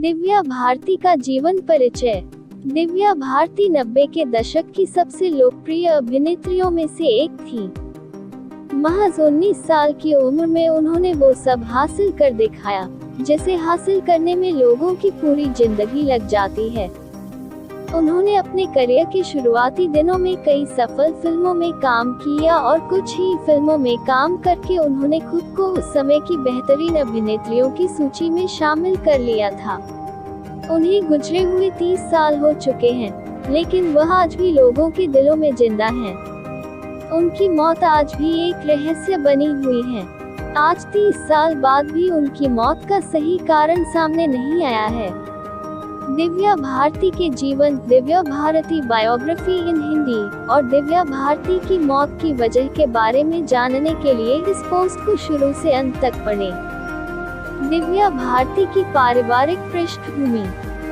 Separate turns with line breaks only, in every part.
दिव्या भारती का जीवन परिचय। दिव्या भारती 90 के दशक की सबसे लोकप्रिय अभिनेत्रियों में से एक थी। महज 19 साल की उम्र में उन्होंने वो सब हासिल कर दिखाया जिसे हासिल करने में लोगों की पूरी जिंदगी लग जाती है। उन्होंने अपने करियर के शुरुआती दिनों में कई सफल फिल्मों में काम किया और कुछ ही फिल्मों में काम करके उन्होंने खुद को उस समय की बेहतरीन अभिनेत्रियों की सूची में शामिल कर लिया था। उन्हें गुजरे हुए 30 साल हो चुके हैं, लेकिन वह आज भी लोगों के दिलों में जिंदा हैं। उनकी मौत आज भी एक रहस्य बनी हुई है। आज 30 साल बाद भी उनकी मौत का सही कारण सामने नहीं आया है। दिव्या भारती के जीवन, दिव्या भारती बायोग्राफी इन हिंदी और दिव्या भारती की मौत की वजह के बारे में जानने के लिए इस पोस्ट को शुरू से अंत तक पढ़ें। दिव्या भारती की पारिवारिक पृष्ठभूमि।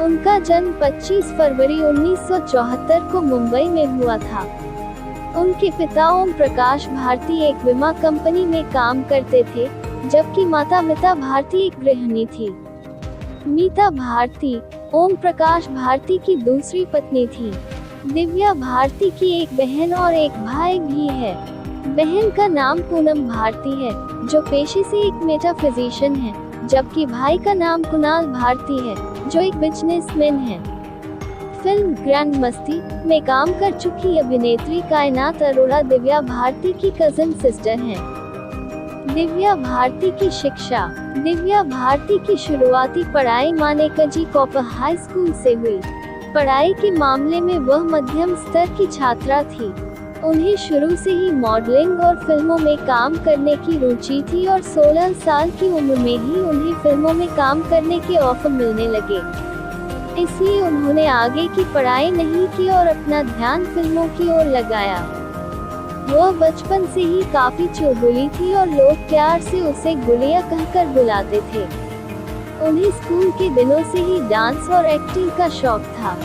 उनका जन्म 25 फरवरी 1974 को मुंबई में हुआ था। उनके पिता ओम प्रकाश भारती एक बीमा कंपनी में काम करते थे, जबकि माता मीता भारती एक गृहिणी थी। मीता भारती ओम प्रकाश भारती की दूसरी पत्नी थी। दिव्या भारती की एक बहन और एक भाई भी है। बहन का नाम पूनम भारती है, जो पेशे से एक मेटाफिजिशियन है, जबकि भाई का नाम कुणाल भारती है, जो एक बिजनेसमैन है। फिल्म ग्रैंड मस्ती में काम कर चुकी अभिनेत्री कायनात अरोड़ा दिव्या भारती की कजिन सिस्टर हैं। दिव्या भारती की शिक्षा। दिव्या भारती की शुरुआती पढ़ाई मानेकजी कॉपर हाई स्कूल से हुई। पढ़ाई के मामले में वह मध्यम स्तर की छात्रा थी। उन्हें शुरू से ही मॉडलिंग और फिल्मों में काम करने की रुचि थी और 16 साल की उम्र में ही उन्हें फिल्मों में काम करने के ऑफर मिलने लगे। इसलिए उन्होंने आगे की पढ़ाई नहीं की और अपना ध्यान फिल्मों की ओर लगाया। वह बचपन से ही काफी चुलबुली थी और लोग प्यार से उसे गुड़िया कहकर बुलाते थे। उन्हें स्कूल के दिनों से ही डांस और एक्टिंग का शौक था।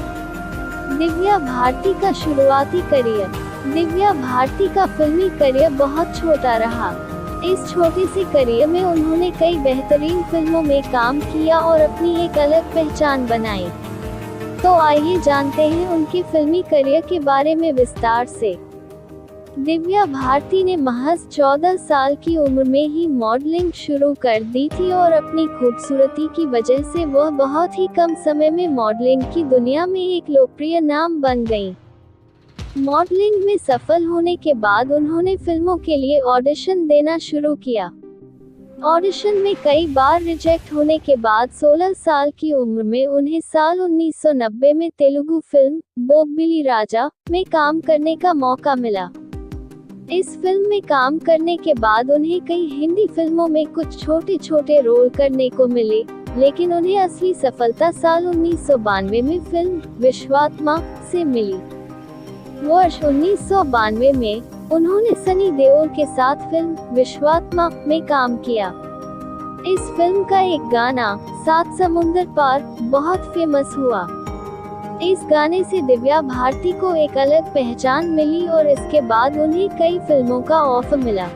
दिव्या भारती का शुरुआती करियर। दिव्या भारती का फिल्मी करियर बहुत छोटा रहा। इस छोटे से करियर में उन्होंने कई बेहतरीन फिल्मों में काम किया और अपनी एक अलग पहचान बनाई। तो आइए जानते हैं उनके फिल्मी करियर के बारे में विस्तार से। दिव्या भारती ने महज 14 साल की उम्र में ही मॉडलिंग शुरू कर दी थी और अपनी खूबसूरती की वजह से वह बहुत ही कम समय में मॉडलिंग की दुनिया में एक लोकप्रिय नाम बन गईं। मॉडलिंग में सफल होने के बाद उन्होंने फिल्मों के लिए ऑडिशन देना शुरू किया। ऑडिशन में कई बार रिजेक्ट होने के बाद 16 साल की उम्र में उन्हें साल 1990 में तेलुगु फिल्म बोब्बिली राजा में काम करने का मौका मिला। इस फिल्म में काम करने के बाद उन्हें कई हिंदी फिल्मों में कुछ छोटे छोटे रोल करने को मिले, लेकिन उन्हें असली सफलता साल 1992 में फिल्म विश्वात्मा से मिली। वर्ष 1992 में उन्होंने सनी देओल के साथ फिल्म विश्वात्मा में काम किया। इस फिल्म का एक गाना सात समुंदर पार बहुत फेमस हुआ। इस गाने से दिव्या भारती को एक अलग पहचान मिली और इसके बाद उन्हें कई फिल्मों का ऑफर मिला।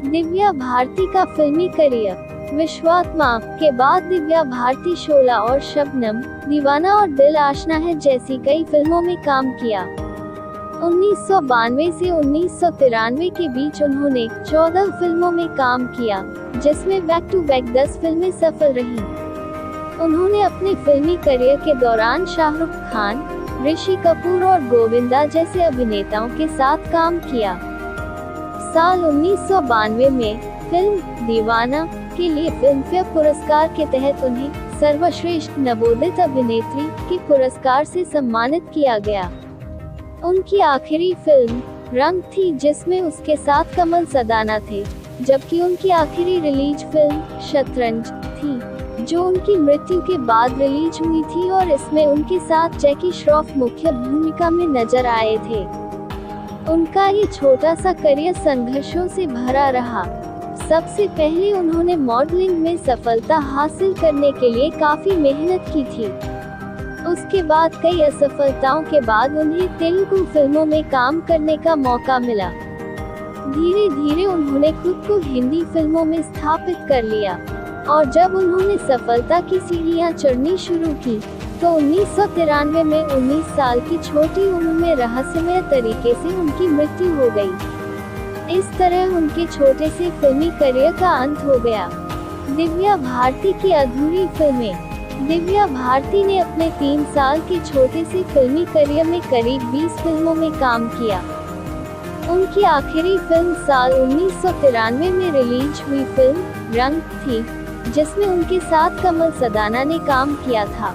दिव्या भारती का फिल्मी करियर। विश्वात्मा के बाद दिव्या भारती शोला और शबनम, दीवाना और दिल आशना है जैसी कई फिल्मों में काम किया। 1992 से 1993 के बीच उन्होंने 14 फिल्मों में काम किया, जिसमें बैक टू बैक 10 फिल्में सफल रहीं। उन्होंने अपने फिल्मी करियर के दौरान शाहरुख खान, ऋषि कपूर और गोविंदा जैसे अभिनेताओं के साथ काम किया। साल 1992 में फिल्म दीवाना के लिए फिल्मफेयर पुरस्कार के तहत उन्हें सर्वश्रेष्ठ नवोदित अभिनेत्री के पुरस्कार से सम्मानित किया गया। उनकी आखिरी फिल्म रंग थी, जिसमें उसके साथ कमल सदाना थे, जबकि उनकी आखिरी रिलीज फिल्म शतरंज थी, जो उनकी मृत्यु के बाद रिलीज हुई थी और इसमें उनके साथ जैकी श्रॉफ मुख्य भूमिका में नजर आए थे। उनका ये छोटा सा करियर संघर्षों से भरा रहा। सबसे पहले उन्होंने मॉडलिंग में सफलता हासिल करने के लिए काफी मेहनत की थी। उसके बाद कई असफलताओं के बाद उन्हें तेलुगु फिल्मों में काम करने का मौका मिला। धीरे धीरे उन्होंने खुद को हिंदी फिल्मों में स्थापित कर लिया। और जब उन्होंने सफलता की सीढ़ियां चढ़नी शुरू की तो 1993 में 19 साल की छोटी उम्र में रहस्यमय तरीके से उनकी मृत्यु हो गई। इस तरह उनके छोटे से फिल्मी करियर का अंत हो गया। दिव्या भारती की अधूरी फिल्में। दिव्या भारती ने अपने 3 साल के छोटे से फिल्मी करियर में करीब 20 फिल्मों में काम किया। उनकी आखिरी फिल्म साल 1993 में रिलीज हुई फिल्म रंग थी, जिसमें उनके साथ कमल सदाना ने काम किया था।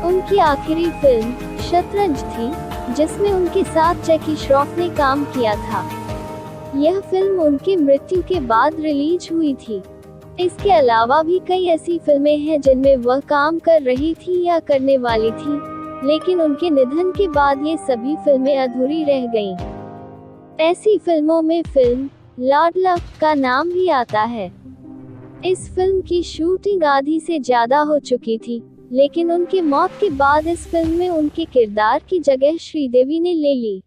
उनकी आखिरी फिल्म शतरंज थी, जिसमें उनके साथ जैकी श्रॉफ ने काम किया था। यह फिल्म उनकी मृत्यु के बाद रिलीज हुई थी। इसके अलावा भी कई ऐसी फिल्में हैं जिनमें वह काम कर रही थी या करने वाली थी, लेकिन उनके निधन के बाद ये सभी फिल्में अधूरी रह गईं। ऐसी फिल्मों में फिल्म लाडला का नाम भी आता है। इस फिल्म की शूटिंग आधी से ज्यादा हो चुकी थी, लेकिन उनकी मौत के बाद इस फिल्म में उनके किरदार की जगह श्रीदेवी ने ले ली।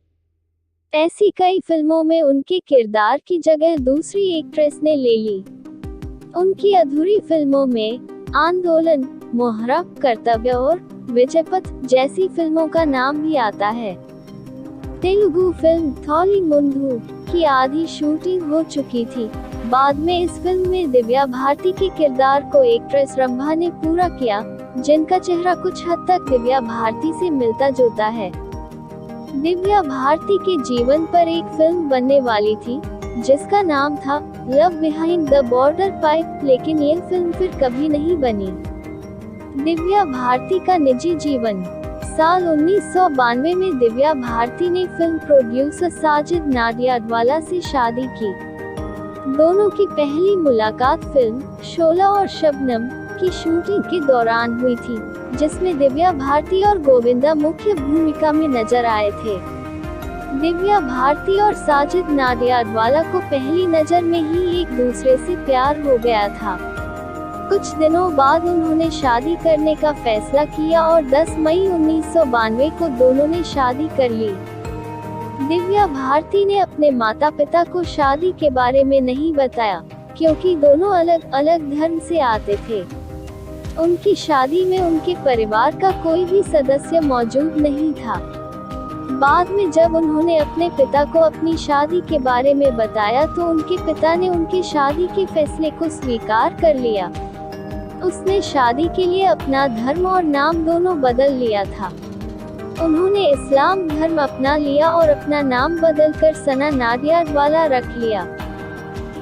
ऐसी कई फिल्मों में उनके किरदार की जगह दूसरी एक्ट्रेस ने ले ली। उनकी अधूरी फिल्मों में आंदोलन, मोहरा, कर्तव्य और विजयपथ जैसी फिल्मों का नाम भी आता है। तेलुगु फिल्म थोली मुंडू की आधी शूटिंग हो चुकी थी। बाद में इस फिल्म में दिव्या भारती के किरदार को एक्ट्रेस रंभा ने पूरा किया, जिनका चेहरा कुछ हद तक दिव्या भारती से मिलता जुलता है। दिव्या भारती के जीवन पर एक फिल्म बनने वाली थी, जिसका नाम था love behind the border pipe, लेकिन यह फिल्म फिर कभी नहीं बनी। दिव्या भारती का निजी जीवन। साल 1992 में दिव्या भारती ने फिल्म प्रोड्यूसर साजिद नाडियाडवाला से शादी की। दोनों की पहली मुलाकात फिल्म शोला और शबनम की शूटिंग के दौरान हुई थी, जिसमें दिव्या भारती और गोविंदा मुख्य भूमिका में नजर आए थे। दिव्या भारती और साजिद नाडियाडवाला को पहली नजर में ही एक दूसरे से प्यार हो गया था। कुछ दिनों बाद उन्होंने शादी करने का फैसला किया और 10 मई 1992 को दोनों ने शादी कर ली। दिव्या भारती ने अपने माता पिता को शादी के बारे में नहीं बताया, क्योंकि दोनों अलग अलग धर्म से आते थे। उनकी शादी में उनके परिवार का कोई भी सदस्य मौजूद नहीं था। बाद में जब उन्होंने अपने पिता को अपनी शादी के बारे में बताया तो उनके पिता ने उनकी शादी के फैसले को स्वीकार कर लिया। उसने शादी के लिए अपना धर्म और नाम दोनों बदल लिया था। उन्होंने इस्लाम धर्म अपना लिया और अपना नाम बदलकर सना नाडियाडवाला रख लिया।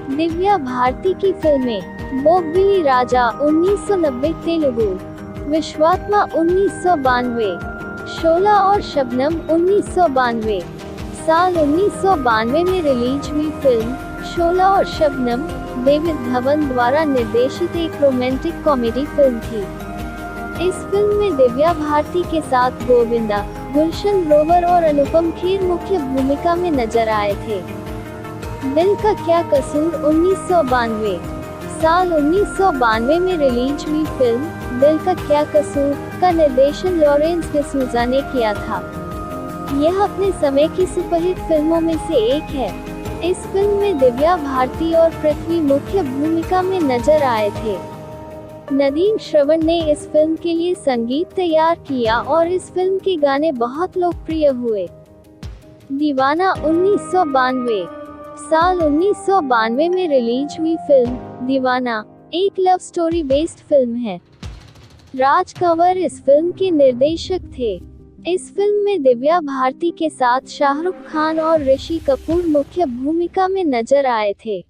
दिव्या भारती की फिल्में बोगबिली राजा 1990 तेलुगु, विश्वात्मा 1992, शोला और शबनम 1992। साल 1992 में रिलीज हुई फिल्म शोला और शबनम डेविड धवन द्वारा निर्देशित एक रोमांटिक कॉमेडी फिल्म थी। इस फिल्म में दिव्या भारती के साथ गोविंदा, गुलशन ग्रोवर और अनुपम खेर मुख्य भूमिका में नजर आए थे। दिल का क्या कसूर 1992। साल 1992 में रिलीज हुई फिल्म दिल का क्या कसूर का निर्देशन लॉरेंस डिसूजा ने किया था। यह अपने समय की सुपरहिट फिल्मों में से एक है। इस फिल्म में दिव्या भारती और पृथ्वी मुख्य भूमिका में नजर आए थे। नदीम श्रवण ने इस फिल्म के लिए संगीत तैयार किया और इस फिल्म के गाने बहुत लोकप्रिय हुए। दीवाना 1992। साल 1992 में रिलीज हुई फिल्म दीवाना एक लव स्टोरी बेस्ड फिल्म है। राज कंवर इस फिल्म के निर्देशक थे। इस फिल्म में दिव्या भारती के साथ शाहरुख खान और ऋषि कपूर मुख्य भूमिका में नजर आए थे।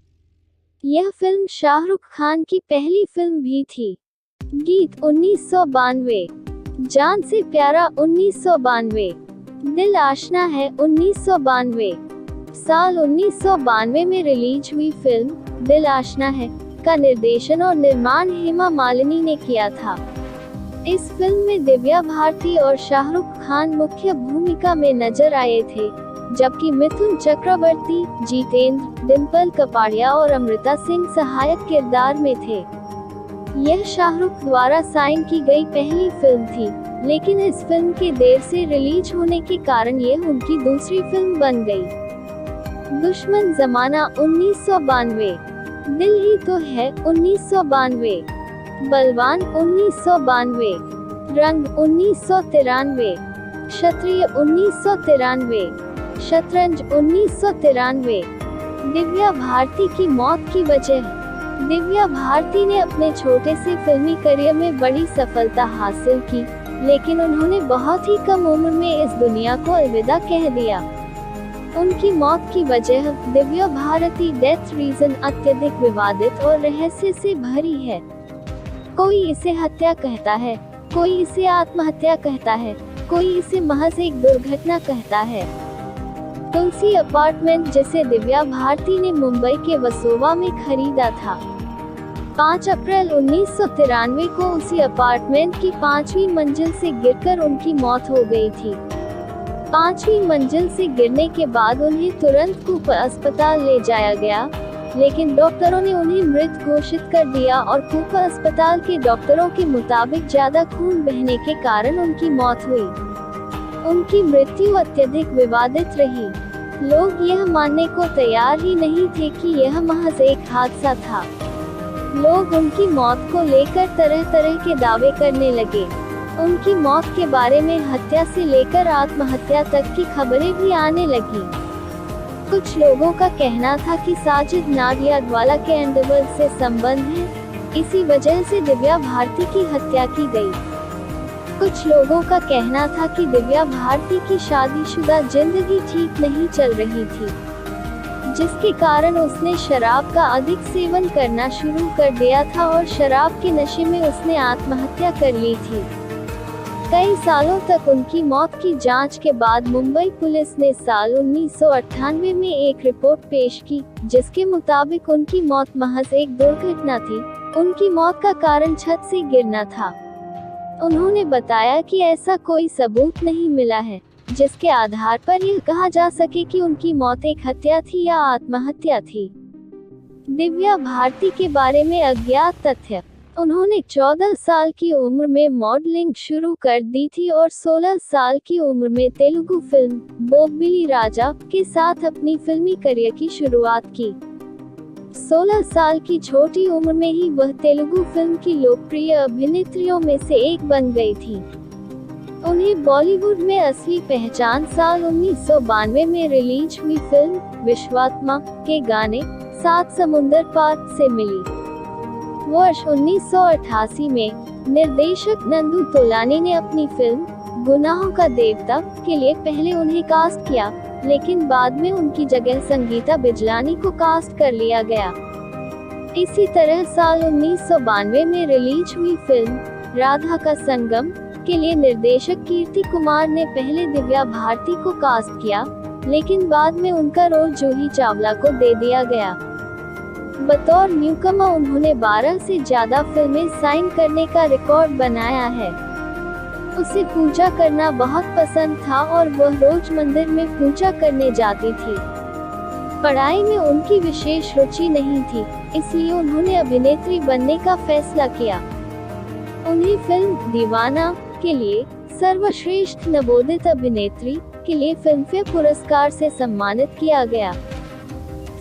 यह फिल्म शाहरुख खान की पहली फिल्म भी थी। गीत 1992, जान से प्यारा 1992, दिल आशना है 1992। साल 1992 में रिलीज हुई फिल्म दिल आशना है का निर्देशन और निर्माण हेमा मालिनी ने किया था। इस फिल्म में दिव्या भारती और शाहरुख खान मुख्य भूमिका में नजर आए थे, जबकि मिथुन चक्रवर्ती, जितेंद्र, डिम्पल कपाड़िया और अमृता सिंह सहायक किरदार में थे। यह शाहरुख द्वारा साइन की गई पहली फिल्म थी, लेकिन इस फिल्म के देर से रिलीज होने के कारण यह उनकी दूसरी फिल्म बन गई। दुश्मन जमाना 1992। दिल ही तो है 1992, बलवान 1992, रंग 1993, क्षत्रिय 1993, शतरंज 1993। दिव्या भारती की मौत की वजह। दिव्या भारती ने अपने छोटे से फिल्मी करियर में बड़ी सफलता हासिल की, लेकिन उन्होंने बहुत ही कम उम्र में इस दुनिया को अलविदा कह दिया। उनकी मौत की वजह। दिव्या भारती डेथ रीजन अत्यधिक विवादित और रहस्य से भरी है। कोई इसे हत्या कहता है, कोई इसे आत्महत्या कहता है, कोई इसे महज एक दुर्घटना कहता है। तुलसी अपार्टमेंट जिसे दिव्या भारती ने मुंबई के वसोवा में खरीदा था। 5 अप्रैल 1993 को उसी अपार्टमेंट की 5वीं मंजिल से गिरकर उनकी मौत हो गई थी। 5वीं मंजिल से गिरने के बाद उन्हें तुरंत कूपर अस्पताल ले जाया गया, लेकिन डॉक्टरों ने उन्हें मृत घोषित कर दिया और कूपर अस्पताल के डॉक्टरों के मुताबिक ज्यादा खून बहने के कारण उनकी मौत हुई। उनकी मृत्यु अत्यधिक विवादित रही। लोग यह मानने को तैयार ही नहीं थे कि यह महज एक हादसा था। लोग उनकी मौत को लेकर तरह तरह के दावे करने लगे। उनकी मौत के बारे में हत्या से लेकर आत्महत्या तक की खबरें भी आने लगी। कुछ लोगों का कहना था कि साजिद नाडियाडवाला के अंडरवर्ल्ड से संबंध है, इसी वजह से दिव्या भारती की हत्या की गई। कुछ लोगों का कहना था कि दिव्या भारती की शादीशुदा जिंदगी ठीक नहीं चल रही थी, जिसके कारण उसने शराब का अधिक सेवन करना शुरू कर दिया था और शराब के नशे में उसने आत्महत्या कर ली थी। कई सालों तक उनकी मौत की जांच के बाद मुंबई पुलिस ने साल 1998 में एक रिपोर्ट पेश की, जिसके मुताबिक उनकी मौत महज एक दुर्घटना थी। उनकी मौत का कारण छत से गिरना था। उन्होंने बताया कि ऐसा कोई सबूत नहीं मिला है जिसके आधार पर यह कहा जा सके कि उनकी मौत एक हत्या थी या आत्महत्या थी। दिव्या भारती के बारे में अज्ञात तथ्य। उन्होंने 14 साल की उम्र में मॉडलिंग शुरू कर दी थी और 16 साल की उम्र में तेलुगु फिल्म बोब्बिली राजा के साथ अपनी फिल्मी करियर की शुरुआत की। 16 साल की छोटी उम्र में ही वह तेलुगु फिल्म की लोकप्रिय अभिनेत्रियों में से एक बन गई थी। उन्हें बॉलीवुड में असली पहचान साल 1992 में रिलीज हुई फिल्म विश्वात्मा के गाने सात समुंदर पार से मिली। वर्ष 1988 में निर्देशक नंदू तोलानी ने अपनी फिल्म गुनाहों का देवता के लिए पहले उन्हें कास्ट किया, लेकिन बाद में उनकी जगह संगीता बिजलानी को कास्ट कर लिया गया। इसी तरह साल 1992 में रिलीज हुई फिल्म राधा का संगम के लिए निर्देशक कीर्ति कुमार ने पहले दिव्या भारती को कास्ट किया, लेकिन बाद में उनका रोल जूही चावला को दे दिया गया। बतौर न्यूकमर उन्होंने 12 से ज्यादा फिल्में साइन करने का रिकॉर्ड बनाया है। उसे पूजा करना बहुत पसंद था और वह रोज मंदिर में पूजा करने जाती थी। पढ़ाई में उनकी विशेष रुचि नहीं थी, इसलिए उन्होंने अभिनेत्री बनने का फैसला किया। उन्हें फिल्म दीवाना के लिए सर्वश्रेष्ठ नवोदित अभिनेत्री के लिए फिल्मफेयर पुरस्कार से सम्मानित किया गया।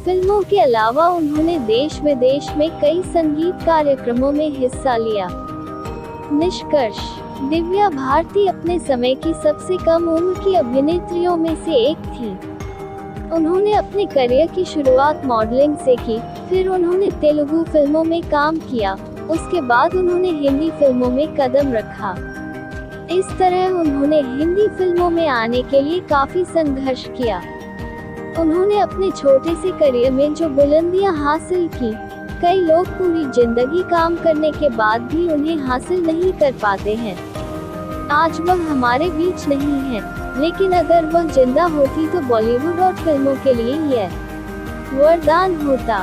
फिल्मों के अलावा उन्होंने देश विदेश में कई संगीत कार्यक्रमों में हिस्सा लिया। निष्कर्ष। दिव्या भारती अपने समय की सबसे कम उम्र की अभिनेत्रियों में से एक थी। उन्होंने अपने करियर की शुरुआत मॉडलिंग से की, फिर उन्होंने तेलुगु फिल्मों में काम किया, उसके बाद उन्होंने हिंदी फिल्मों में कदम रखा। इस तरह उन्होंने हिंदी फिल्मों में आने के लिए काफी संघर्ष किया। उन्होंने अपने छोटे से करियर में जो बुलंदियां हासिल की, कई लोग पूरी जिंदगी काम करने के बाद भी उन्हें हासिल नहीं कर पाते हैं। आज वह हमारे बीच नहीं है, लेकिन अगर वह जिंदा होती तो बॉलीवुड और फिल्मों के लिए यह वरदान होता।